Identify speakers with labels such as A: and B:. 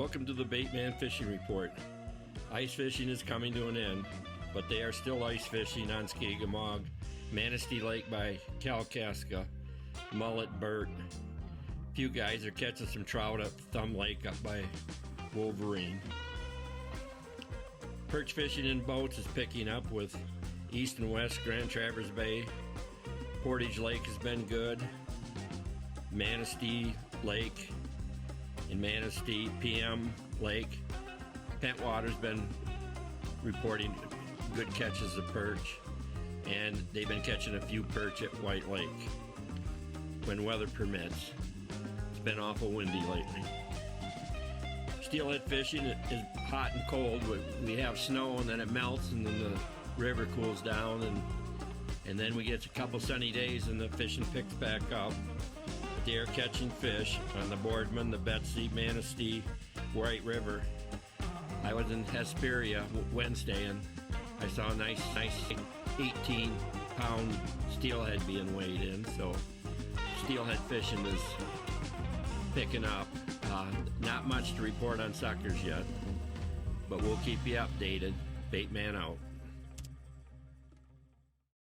A: Welcome to the Baitman Fishing Report. Ice fishing is coming to an end, but they are still ice fishing on Skagamog, Manistee Lake by Kalkaska, Mullet, Burt. A few guys are catching some trout at Thumb Lake up by Wolverine. Perch fishing in boats is picking up with East and West Grand Traverse Bay. Portage Lake has been good. Manistee Lake in Manistee, PM Lake. Pentwater's been reporting good catches of perch, and they've been catching a few perch at White Lake when weather permits. It's been awful windy lately. Steelhead fishing is hot and cold. We have snow and then it melts and then the river cools down and then we get a couple sunny days and the fishing picks back up. They are catching fish on the Boardman, the Betsy, Manistee, White River. I was in Hesperia Wednesday and I saw a nice 18-pound steelhead being weighed in. So steelhead fishing is picking up. Not much to report on suckers yet, but we'll keep you updated. Baitman out.